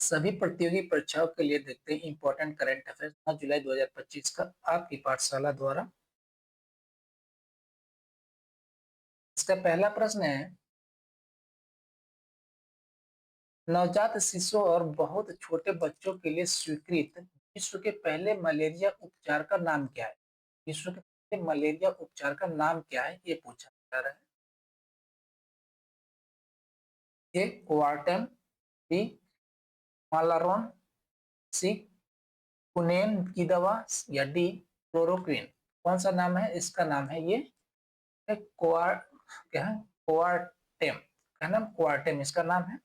सभी प्रतियोगी परीक्षाओं के लिए देखते हैं इंपॉर्टेंट करंट अफेयर्स 9 जुलाई 2025 का आपकी पाठशाला द्वारा। इसका पहला प्रश्न है, नवजात शिशुओं और बहुत छोटे बच्चों के लिए स्वीकृत विश्व के पहले मलेरिया उपचार का नाम क्या है? विश्व के पहले मलेरिया उपचार का नाम क्या है, ये पूछा जा रहा है। ए कोआर्टेम, बी मालारोन, सी कुनेन की दवा, या डी क्लोरोक्विन। कौन सा नाम है? इसका नाम है ये कोआर क्या है? कोआर्टेम का नाम, कोआर्टेम इसका नाम है।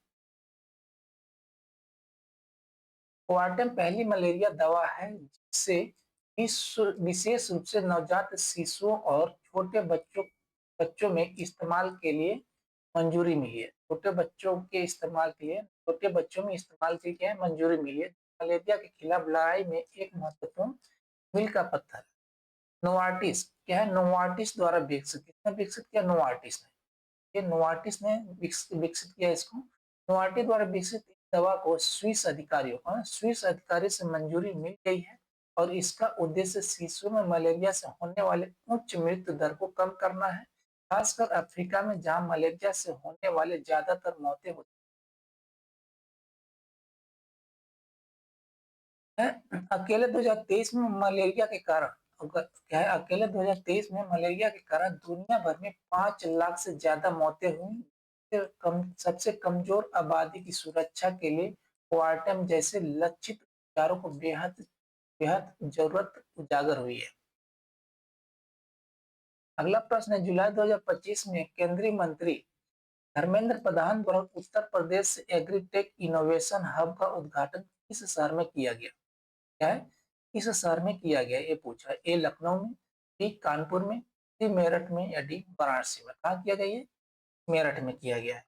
कोआर्टेम पहली मलेरिया दवा है जिससे विशेष रूप से नवजात शिशुओं और छोटे बच्चों में इस्तेमाल के लिए मंजूरी मिली है। छोटे बच्चों के इस्तेमाल के लिए, छोटे बच्चों में इस्तेमाल के लिए मंजूरी मिली है। मलेरिया के खिलाफ लड़ाई में एक महत्वपूर्ण मील का पत्थर। नोवार्टिस क्या है? नोवार्टिस द्वारा विकसित, किसने विकसित किया? नोवार्टिस ने। ये नोवार्टिस ने विकसित किया इसको। नोवार्टिस द्वारा विकसित इस दवा को स्विस अधिकारी से मंजूरी मिल गई है और इसका उद्देश्य शिशुओं में मलेरिया से होने वाले उच्च मृत्यु दर को कम करना है, खासकर अफ्रीका में जहां मलेरिया से होने वाले ज्यादातर मौतें होती है। अकेले 2023 में मलेरिया के कारण क्या है? अकेले 2023 में मलेरिया के कारण दुनिया भर में 5 लाख से ज्यादा मौतें हुई। सबसे कमजोर आबादी की सुरक्षा के लिए क्वार्टम जैसे लक्षित उपचारों को बेहद बेहद जरूरत उजागर हुई है। अगला प्रश्न है, जुलाई 2025 में केंद्रीय मंत्री धर्मेंद्र प्रधान द्वारा Uttar Pradesh agritech innovation hub का उद्घाटन किस शहर में किया गया? क्या है? किस शहर में किया गया, ये पूछा है। ए लखनऊ में, बी कानपुर में, सी मेरठ में, या डी वाराणसी में। कहा किया गया? ये मेरठ में किया गया है।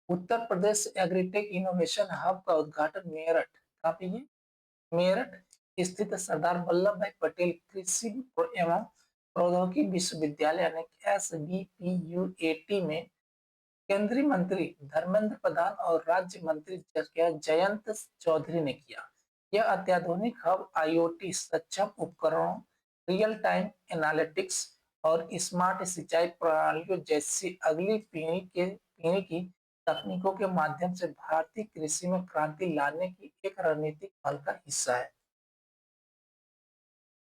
Uttar Pradesh agritech innovation hub का उद्घाटन मेरठ, कहाँ पे? ये मेरठ स्थित सरदार वल्लभ भाई पटेल कृषि एवं प्रौद्योगिकी विश्वविद्यालय यानी SVPUAT में केंद्रीय मंत्री धर्मेंद्र प्रधान और राज्य मंत्री जयंत चौधरी ने किया। यह अत्याधुनिक हब IoT सक्षम उपकरणों, रियल टाइम एनालिटिक्स और स्मार्ट सिंचाई प्रणालियों जैसी अगली पीढ़ी की तकनीकों के माध्यम से भारतीय कृषि में क्रांति लाने की एक रणनीतिक पहल का हिस्सा है।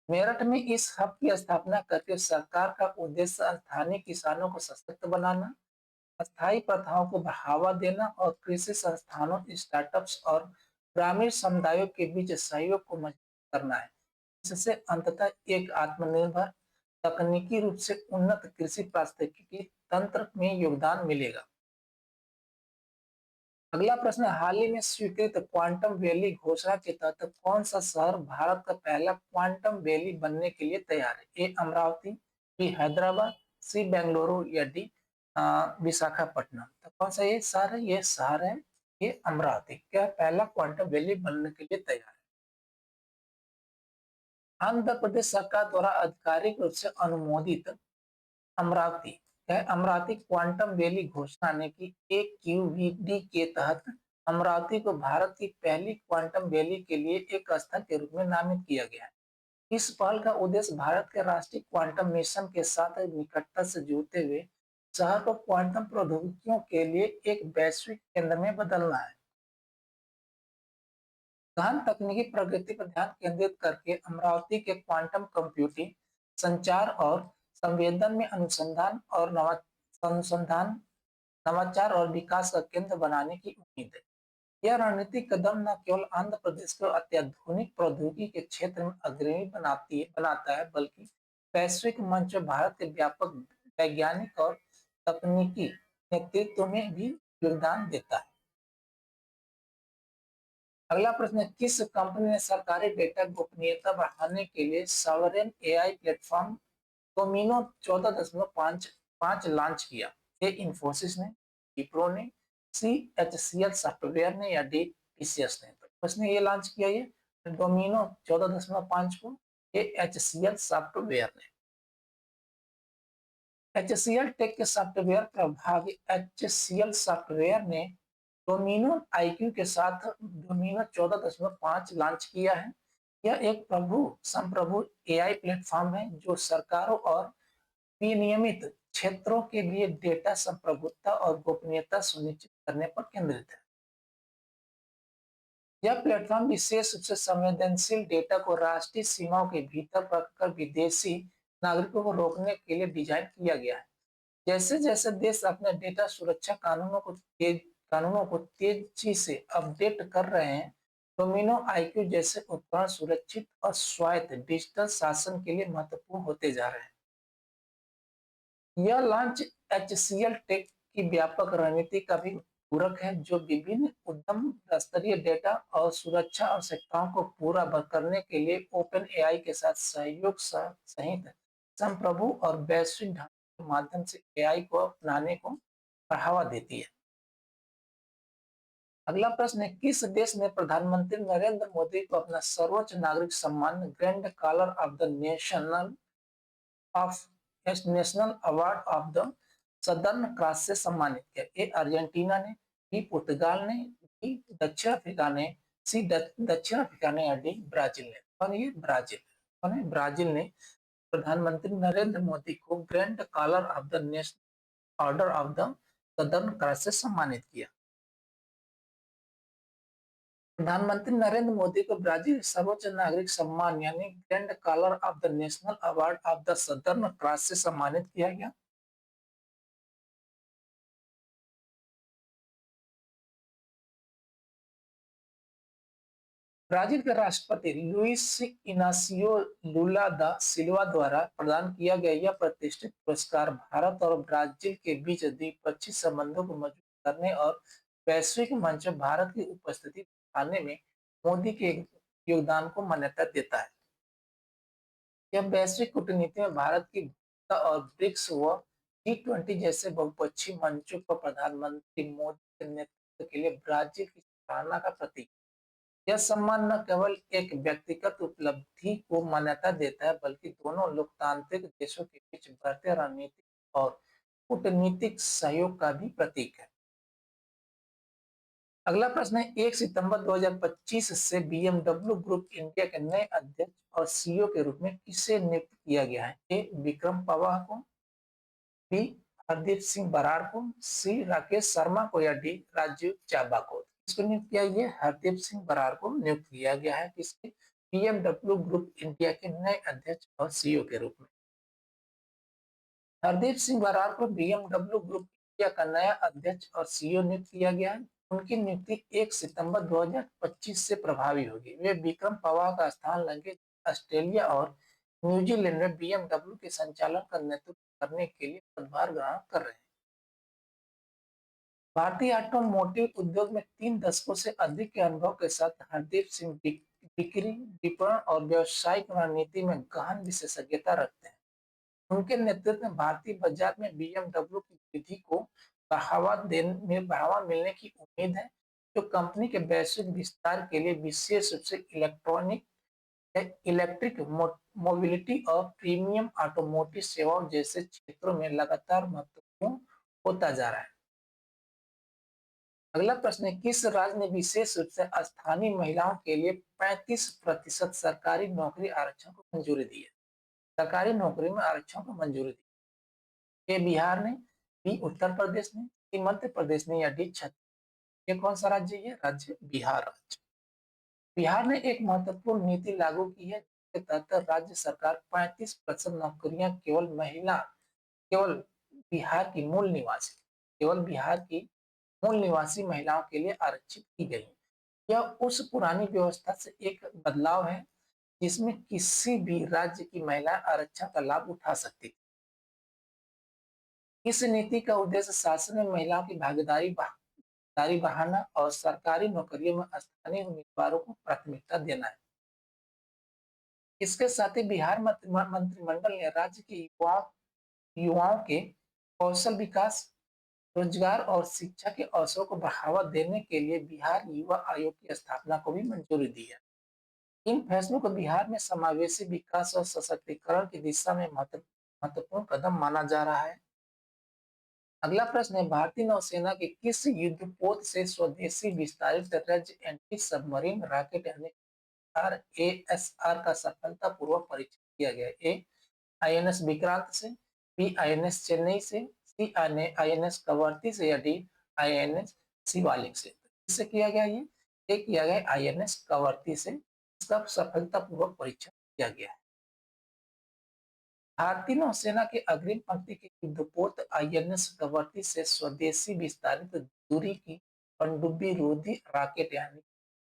मेरठ में इस हब की स्थापना करके सरकार का उद्देश्य स्थानीय किसानों को सशक्त बनाना, अस्थायी प्रथाओं को बढ़ावा देना और कृषि संस्थानों, स्टार्टअप्स और ग्रामीण समुदायों के बीच सहयोग को मजबूत करना है। इससे अंततः एक आत्मनिर्भर, तकनीकी रूप से उन्नत कृषि पारिस्थितिकी तंत्र में योगदान मिलेगा। अगला प्रश्न, हाल ही में स्वीकृत क्वांटम वैली घोषणा के तहत कौन सा शहर भारत का पहला क्वांटम वैली बनने के लिए तैयार है? ए अमरावती, बी हैदराबाद, सी बेंगलुरु, या डी विशाखापट्टनम। तो कौन सा ये शहर है? ये शहर है ये अमरावती, क्या पहला क्वांटम वैली बनने के लिए तैयार है। आंध्र प्रदेश सरकार द्वारा आधिकारिक रूप से अनुमोदित अमरावती अमरावती क्वांटम वैली घोषणा ने की। AQVD के तहत अमरावती को भारत की पहली क्वांटम वैली के लिए एक स्थल के रूप में नामित किया गया है। इस पहल का उद्देश्य भारत के राष्ट्रीय क्वांटम मिशन के साथ निकटता से जुड़ते हुए शहर को क्वांटम प्रौद्योगिकियों के लिए एक वैश्विक केंद्र में बदलना है। गहन तकनीकी प्रगति पर ध्यान केंद्रित करके अमरावती के क्वांटम कंप्यूटिंग, संचार और संवेदन में अनुसंधान, नवाचार और विकास का केंद्र बनाने की उम्मीद है। यह रणनीतिक कदम न केवल आंध्र प्रदेश को अत्याधुनिक प्रौद्योगिकी के क्षेत्र में अग्रणी बनाता है, बल्कि वैश्विक मंच पर भारत के व्यापक वैज्ञानिक और तकनीकी नेतृत्व में भी योगदान देता है। अगला प्रश्न है, किस कंपनी ने सरकारी डेटा गोपनीयता बढ़ाने के लिए sovereign AI platform domino 14.5 launch किया? ए इंफोसिस ने, विप्रो ने, सी HCL सॉफ्टवेयर ने, या डी TCS ने। तो उसने ये लॉन्च किया, ये डोमिनो 14.5 को ये HCL सॉफ्टवेयर ने। HCL टेक के सॉफ्टवेयर प्रभागी HCL सॉफ्टवेयर ने डोमिनो आईक्यू के साथ डोमिनो 14.5 लॉन्च किया है। यह एक संप्रभु एआई प्लेटफॉर्म है जो सरकारों और विनियमित क्षेत्रों के लिए डेटा संप्रभुता और गोपनीयता सुनिश्चित करने पर केंद्रित है। यह प्लेटफॉर्म विशेष रूप से संवेदनशील डेटा को राष्ट्रीय सीमाओं के भीतर रखकर विदेशी नागरिकों को रोकने के लिए डिजाइन किया गया है। जैसे जैसे देश अपने डेटा सुरक्षा कानूनों को तेजी से अपडेट कर रहे हैं, डोमिनो आईक्यू जैसे उपकरण सुरक्षित और स्वायत्त डिजिटल शासन के लिए महत्वपूर्ण होते जा रहे हैं। यह लॉन्च एचसीएल टेक की व्यापक रणनीति का भी पूरक है, जो विभिन्न उद्यम स्तरीय डेटा और सुरक्षा आवश्यकताओं को पूरा करने के लिए ओपन एआई के साथ सहयोग सहित संप्रभु और वैश्विक ढांचे के माध्यम से एआई को अपनाने को बढ़ावा देती है। अगला प्रश्न है, किस देश ने प्रधानमंत्री नरेंद्र मोदी को अपना सर्वोच्च नागरिक सम्मान Grand Collar of the of National Award of the Southern Cross से सम्मानित किया? ए अर्जेंटीना ने, बी पुर्तगाल ने, बी दक्षिण अफ्रीका ने, सी दक्षिण अफ्रीका ने या डी ब्राजील ने? और ये ब्राजील ने प्रधानमंत्री नरेंद्र मोदी को Grand Collar of the National Order of the Southern Cross से सम्मानित किया। प्रधानमंत्री नरेंद्र मोदी को ब्राजील सर्वोच्च नागरिक सम्मान यानी Grand Collar of the National Award of the Southern Cross से सम्मानित किया गया। ब्राजील के राष्ट्रपति लुइस इनासियो लुला दा सिल्वा द्वारा प्रदान किया गया यह प्रतिष्ठित पुरस्कार भारत और ब्राजील के बीच द्विपक्षीय संबंधों को मजबूत करने और वैश्विक मंच पर भारत की उपस्थिति बढ़ाने में मोदी के योगदान को मान्यता देता है। यह वैश्विक कूटनीति में भारत की भूमिका और ब्रिक्स व G20 जैसे बहुपक्षीय मंचों पर प्रधानमंत्री मोदी के नेतृत्व के लिए ब्राजील की सराहना का प्रतीक। यह सम्मान न केवल एक व्यक्तिगत उपलब्धि को मान्यता देता है, बल्कि दोनों लोकतांत्रिक देशों के बीच बढ़ते रणनीतिक और कूटनीतिक सहयोग का भी प्रतीक है। अगला प्रश्न है, 1 सितंबर 2025 से बीएमडब्ल्यू ग्रुप इंडिया के नए अध्यक्ष और सीईओ के रूप में किसे नियुक्त किया गया है? ए विक्रम पवार को, बी हरदीप सिंह बराड़ को, सी राकेश शर्मा को या डी राजीव चाबा को? किसको नियुक्त किया गया? हरदीप सिंह बराड़ को नियुक्त किया गया है किसके? बीएमडब्ल्यू ग्रुप इंडिया के नए अध्यक्ष और सीईओ के रूप में। हरदीप सिंह बराड़ को बीएमडब्ल्यू ग्रुप इंडिया का नया अध्यक्ष और सीईओ नियुक्त किया गया है। उनकी नियुक्ति 1 सितंबर 2025 से प्रभावी होगी। वे विक्रम पवार का स्थान लेंगे, ऑस्ट्रेलिया और न्यूजीलैंड में बीएमडब्ल्यू के संचालन का नेतृत्व करने के लिए पदभार ग्रहण कर रहे हैं। भारतीय ऑटोमोटिव उद्योग में 3 दशकों से अधिक के अनुभव के साथ हरदीप सिंह बिक्री, विपणन और व्यावसायिक रणनीति में गहन विशेषज्ञता रखते हैं। उनके नेतृत्व में भारतीय बाजार में बीएमडब्ल्यू की वृद्धि को बढ़ावा मिलने की उम्मीद है, जो कंपनी के वैश्विक विस्तार के लिए विशेष रूप से इलेक्ट्रिक मोबिलिटी और प्रीमियम ऑटोमोटिव सेवाओं जैसे क्षेत्रों में लगातार महत्वपूर्ण होता जा रहा है। अगला प्रश्न है, किस राज्य ने विशेष रूप से स्थानीय महिलाओं के लिए 35% सरकारी नौकरी आरक्षण को मंजूरी दी है? सरकारी नौकरी में आरक्षण को मंजूरी दी। ए बिहार ने, बी उत्तर प्रदेश ने, सी मध्य प्रदेश ने या डी छत्तीसगढ़? ये कौन सा राज्य है? राज्य बिहार राज्य। बिहार ने एक महत्वपूर्ण नीति लागू की है, जिसके तहत राज्य सरकार 35% नौकरियां केवल बिहार की मूल निवासी केवल बिहार की मूल निवासी महिलाओं के लिए आरक्षित की गई। यह उस पुरानी व्यवस्था से एक बदलाव है जिसमें किसी भी राज्य की महिला आरक्षण का लाभ उठा सकती। इस नीति का उद्देश्य शासन में महिलाओं की भागीदारी बढ़ाना और सरकारी नौकरियों में स्थानीय उम्मीदवारों को प्राथमिकता देना है। इसके साथ ही बिहार मंत्रिमंडल ने राज्य के युवाओं के कौशल विकास, रोजगार और शिक्षा के अवसरों को बढ़ावा देने के लिए बिहार युवा आयोग की स्थापना को भी मंजूरी दी है। इन फैसलों को बिहार में समावेशी विकास और सशक्तिकरण की दिशा में महत्वपूर्ण कदम माना जा रहा है। अगला प्रश्न है, भारतीय नौसेना के किस युद्धपोत से स्वदेशी विस्तारित राज्य एंटी सबमरीन रॉकेट यानी आरएएसआर का सफलतापूर्वक परीक्षण किया गया? ए आईएनएस विक्रांत से, बी आईएनएस चेन्नई से, सी आईएनएस कवरत्ती से, या डी आईएनएस शिवालिक से? किससे किया गया? ये किया गया आईएनएस कवरत्ती से। इसका सफलतापूर्वक परीक्षण किया गया है। भारतीय नौसेना के अग्रिम पंक्ति के युद्धपोत आईएनएस कवरत्ती से स्वदेशी विस्तारित दूरी की पनडुब्बी रोधी रॉकेट यानी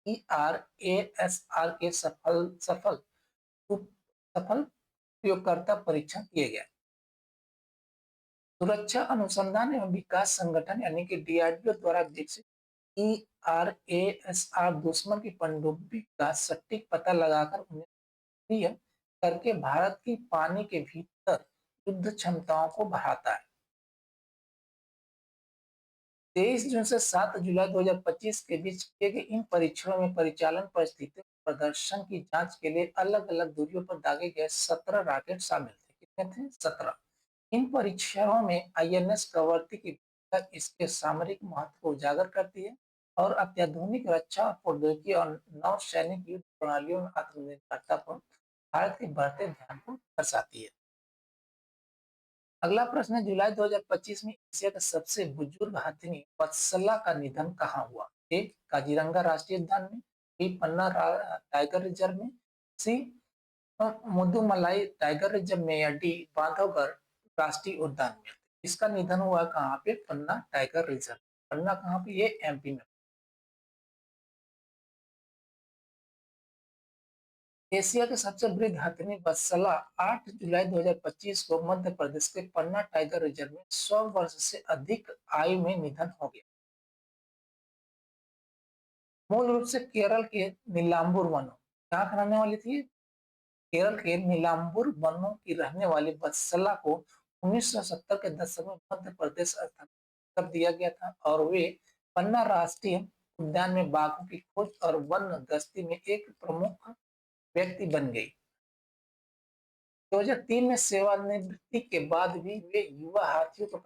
ईआरएएसआर के सफल उपयोगकर्ता परीक्षण किए गए। सुरक्षा अनुसंधान एवं विकास संगठन यानी कि डीआरडीओ द्वारा विकसित ईआरएएसआर दुश्मन की पनडुब्बी का सटीक पता लगाकर उन्हें सक्रिय करके भारत की पानी के भीतर युद्ध क्षमताओं को बढ़ाता है। 23 जून से 7 जुलाई 2025 के बीच किए गए इन परीक्षणों में परिचालन परिस्थितियों प्रदर्शन की जांच के लिए अलग अलग दूरियों पर दागे गए 17 रॉकेट शामिल थे। कितने थे? 17। इन परीक्षणों में आईएनएस कवरत्ती की भूमिका इसके सामरिक महत्व को उजागर करती है और अत्याधुनिक रक्षा प्रौद्योगिकी और नौसैनिक युद्ध प्रणालियों में आत्मनिर्भरता पर भारत के बढ़ते ध्यान को दर्शाती है। अगला प्रश्न है, जुलाई 2025 में एशिया का सबसे बुजुर्ग हाथी वत्सला का निधन कहाँ हुआ? ए काजीरंगा राष्ट्रीय उद्यान में, बी पन्ना टाइगर रिजर्व में, सी मुदुमलाई टाइगर रिजर्व में, या डी बांधवगढ़ राष्ट्रीय उद्यान में? इसका निधन हुआ कहाँ पे? पन्ना टाइगर रिजर्व। पन्ना कहाँ पे? ये एमपी में। एशिया के सबसे बड़ी हथिनी वत्सला 8 जुलाई 2025 को मध्य प्रदेश के पन्ना टाइगर रिजर्व में 100 वर्ष से अधिक आयु में निधन हो गया। मूल रूप से केरल के नीलांबूर वनों, कहाँ की रहने वाली थी? केरल के नीलांबूर वनों की रहने वाली वत्सला को 1970 के दशक में मध्य प्रदेश स्थानांतरित कर दिया गया था और वे पन्ना राष्ट्रीय उद्यान में बाघों की खोज और वन गश्ती में एक प्रमुख व्यक्ति बन गई। 2003 में सेवानिवृत्ति के बाद भी वे युवा हाथियों को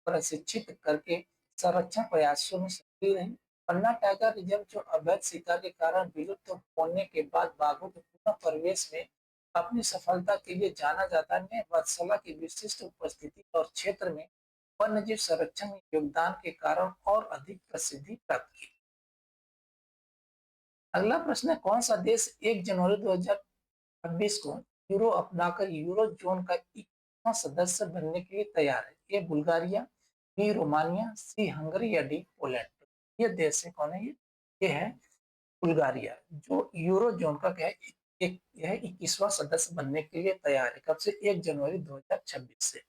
प्रशिक्षित करके संरक्षण प्रयासों में सक्रिय रहे। पन्ना टाइगर रिजर्व, जो अवैध शिकार के कारण विलुप्त होने के बाद बाघों के पुनः प्रवेश में अपनी सफलता के लिए जाना जाता है, ने वत्सला की विशिष्ट उपस्थिति और क्षेत्र में वन्यजीव संरक्षण में योगदान के कारण और अधिक प्रसिद्धि प्राप्त की। अगला प्रश्न है, कौन सा देश 1 जनवरी 2026 को यूरो अपनाकर यूरो जोन का 21वां सदस्य बनने के लिए तैयार है? ये बुल्गारिया, बी रोमानिया, सी हंगरी, या डी पोलैंड? ये देश है, कौन है ये है बुल्गारिया, जो यूरो जोन का क्या है, एक यह 21वां सदस्य बनने के लिए तैयार है। कब से? 1 जनवरी 2026 से।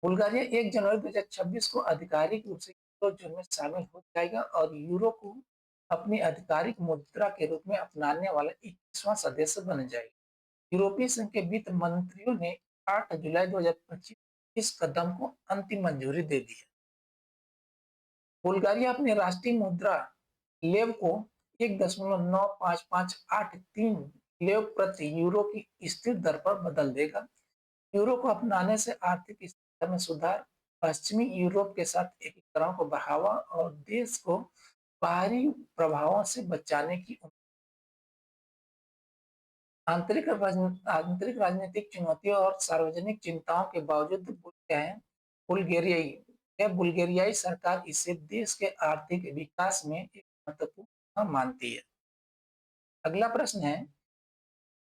बुल्गारिया 1 जनवरी 2026 को आधिकारिक रूप से यूरो जोन में शामिल हो जाएगा और यूरो को अपनी आधिकारिक मुद्रा के रूप में अपनाने वाला 21वां सदस्य बन जाएगा। यूरोपीय संघ के वित्त मंत्रियों ने 8 जुलाई 2025 इस कदम को अंतिम मंजूरी दे दी है। बुल्गारिया अपनी राष्ट्रीय मुद्रा लेव को 1.9553 लेव प्रति यूरो की स्थिर दर पर बदल देगा। यूरो को अपनाने से आर्थिक स्थिरता में सुधार, पश्चिमी यूरोप के साथ एकीकरण को बढ़ावा और देश को बाहरी प्रभावों से बचाने की आंतरिक राजनीतिक चुनौतियों और सार्वजनिक चिंताओं के बावजूद बुल्गारियाई सरकार इसे देश के आर्थिक विकास में एक महत्वपूर्ण मानती है। अगला प्रश्न है,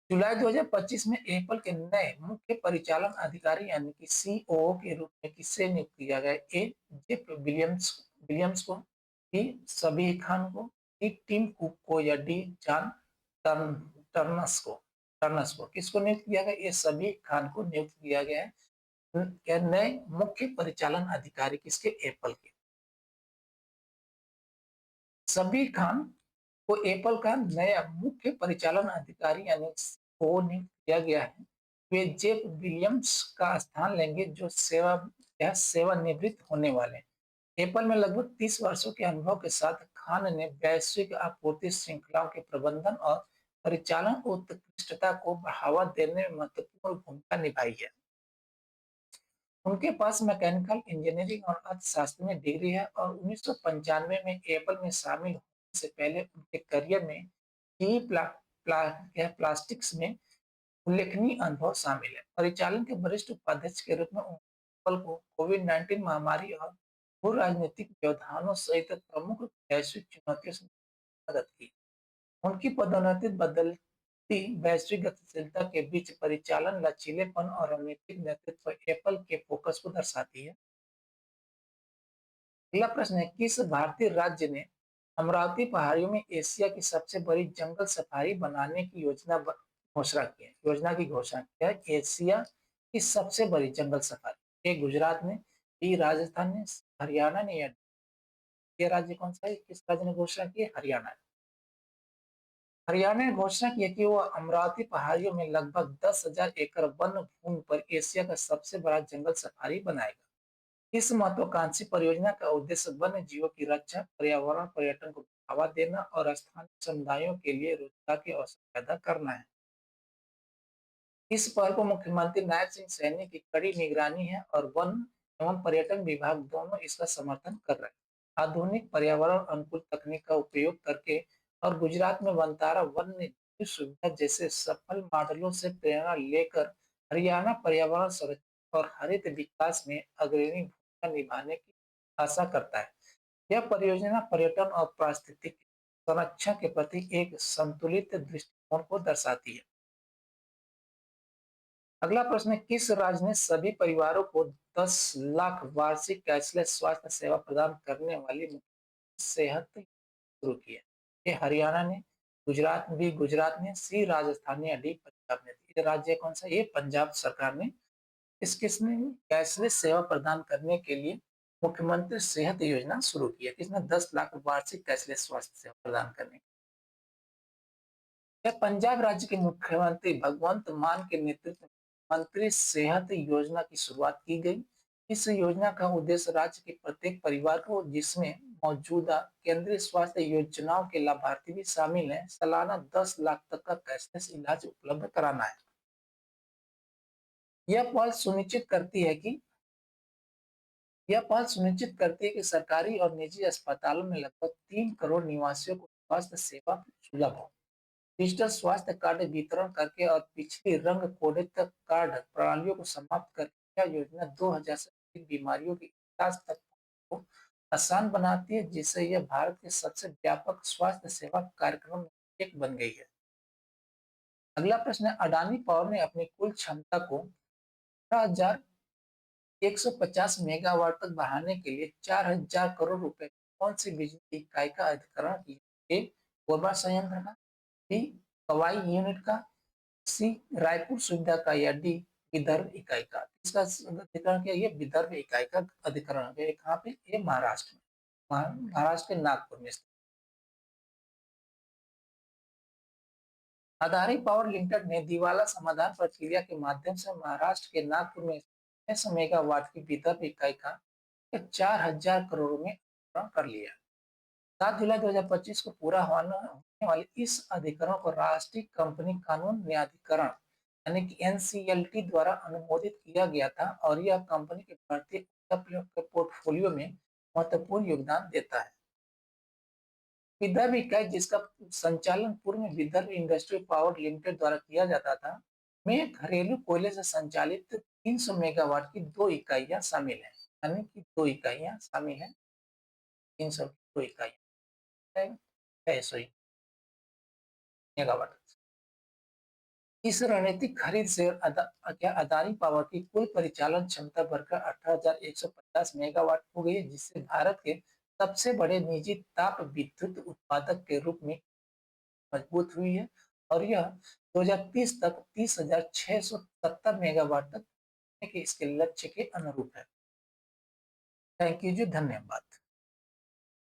जुलाई 2025 में एप्पल के नए मुख्य परिचालन अधिकारी यानी कि सीओओ के रूप में किसे नियुक्त किया गया? ए जेफ विलियम्स को, बी सबीह खान को, डी टिम कुक को, या डी जॉन टर्न टर्नस को? किसको नियुक्त किया गया? ये सबीह खान को नियुक्त किया गया है नए मुख्य परिचालन अधिकारी। किसके? एप्पल के। सबीह खान को एप्पल का नया मुख्य परिचालन अधिकारी यानी सीईओ नियुक्त किया गया है। वे जेफ विलियम्स का स्थान लेंगे, जो सेवानिवृत्त होने वाले हैं। एप्पल में लगभग 30 वर्षों के अनुभव के साथ खान ने वैश्विक आपूर्ति श्रृंखलाओं के प्रबंधन और परिचालन उत्कृष्टता को बढ़ावा देने में महत्वपूर्ण भूमिका निभाई है। उनके पास मैकेनिकल इंजीनियरिंग और अर्थशास्त्र में डिग्री है और 1995 में एपल में शामिल होने से पहले उनके करियर में ही प्लास्टिक्स में उल्लेखनीय अनुभव शामिल है। परिचालन के वरिष्ठ उपाध्यक्ष के रूप में एप्पल को कोविड-19 महामारी और भू राजनीतिक व्यवधानों सहित प्रमुख वैश्विक चुनौतियों से मदद की। उनकी पदोन्नति बदलती वैश्विक गतिशीलता के बीच परिचालन लचीलेपन और रणनीतिक नेतृत्व एप्पल के फोकस को दर्शाती है। अगला प्रश्न है, किस भारतीय राज्य ने अमरावती पहाड़ियों में एशिया की सबसे बड़ी जंगल सफारी बनाने की घोषणा की है? योजना की घोषणा की है। एशिया की सबसे बड़ी जंगल सफारी, ए गुजरात ने, बी राजस्थान ने, हरियाणा ने, या ये राज्य कौन सा है? किस राज्य ने घोषणा की है? हरियाणा ने। हरियाणा ने घोषणा की है कि वो अमरावती पहाड़ियों में लगभग 10,000 एकड़ वन भूमि पर एशिया का सबसे बड़ा जंगल सफारी बनाएगा। इस महत्वाकांक्षी परियोजना का उद्देश्य वन्य जीवों की रक्षा, पर्यावरण, पर्यटन को बढ़ावा देना और स्थानीय समुदायों के लिए रोजगार के अवसर पैदा करना है। इस पहल को मुख्यमंत्री नायब सिंह सैनी की कड़ी निगरानी है और वन एवं पर्यटन विभाग दोनों इसका समर्थन कर रहे हैं। आधुनिक पर्यावरण अनुकूल तकनीक का उपयोग करके और गुजरात में वनतारा वन्य जीव सुविधा जैसे सफल मॉडलों से प्रेरणा लेकर हरियाणा पर्यावरण संरक्षण और हरित विकास में अग्रणी भूमिका निभाने की आशा करता है। यह परियोजना पर्यटन और पारिस्थितिक संरक्षण के प्रति एक संतुलित दृष्टिकोण को दर्शाती है। अगला प्रश्न है, किस राज्य ने सभी परिवारों को 10 लाख वार्षिक कैशलेस स्वास्थ्य सेवा प्रदान करने वाली सेहत शुरू की है? ये हरियाणा ने, गुजरात ने, सी राजस्थान ने, डी पंजाब ने। ये राज्य कौन सा? ये पंजाब सरकार ने इस किसने कैशलेस सेवा प्रदान करने के लिए मुख्यमंत्री सेहत योजना शुरू की है। किसने? 10 लाख वार्षिक कैशलेस स्वास्थ्य सेवा प्रदान करने। यह पंजाब राज्य के मुख्यमंत्री भगवंत मान के नेतृत्व में मंत्री सेहत योजना की शुरुआत की गई। इस योजना का उद्देश्य राज्य के प्रत्येक परिवार को, जिसमें मौजूदा केंद्रीय स्वास्थ्य योजनाओं के लाभार्थी भी शामिल हैं, सालाना 10 लाख तक का कैशलेस इलाज उपलब्ध कराना है। यह पहल सुनिश्चित करती है कि कि सरकारी और निजी अस्पतालों में लगभग 3 करोड़ निवासियों को स्वास्थ्य सेवा सुलभ हो। डिजिटल स्वास्थ्य कार्ड वितरण करके और पिछली रंग कोडित कार्ड प्रणालियों को समाप्त करके यह योजना 2000 से अधिक बीमारियों के इलाज तक को आसान बनाती है, जिससे यह भारत के सबसे व्यापक स्वास्थ्य सेवा कार्यक्रम में एक बन गई है। अगला प्रश्न है, अडानी पावर ने अपनी कुल क्षमता को 1150 मेगावाट तक बढ़ाने के लिए 4000 करोड़ रुपए कौन सी बिजली इकाई का अधिग्रहण किया? ए कोरबा संयंत्र का, बी कवाई यूनिट का, सी रायपुर सुविधा का, या डी विदर्भ इकाई का। इसका अधिकरण क्या? ये विदर्भ इकाई का अधिकरण है। कहाँ पे? ये महाराष्ट्र में, महाराष्ट्र के नागपुर में स्थित। अदानी पावर लिमिटेड ने दिवाला समाधान प्रक्रिया के माध्यम से महाराष्ट्र के नागपुर में 600 मेगावाट की विदर्भ इकाई का 4000 करोड़ में अधिग्रहण कर लिया। 7 जुलाई 2025 को पूरा होने वाले इस अधिकरण को राष्ट्रीय कंपनी कानून न्यायाधिकरण यानी कि एनसीएलटी द्वारा अनुमोदित किया गया था और यह कंपनी के भारतीय ऊर्जा पोर्टफोलियो में महत्वपूर्ण योगदान देता है। विदर्भ इकाई, जिसका संचालन पूर्व में विदर्भ इंडस्ट्रियल पावर लिमिटेड द्वारा किया जाता था, में घरेलू कोयले से संचालित 300 मेगावाट की 2 इकाइयां शामिल हैं। यानी कि 2 इकाइयां शामिल हैं, 300 की 2 इकाइयां, 600 मेगावाट। इस रणनीतिक खरीद से अदानी पावर की कुल परिचालन क्षमता बढ़कर 18,150 मेगावाट हो गई है, जिससे भारत के सबसे बड़े निजी ताप विद्युत उत्पादक के रूप में मजबूत हुई है और यह 2030 तक 30,670 मेगावाट तक के इसके लक्ष्य के अनुरूप है। थैंक यू जी, धन्यवाद।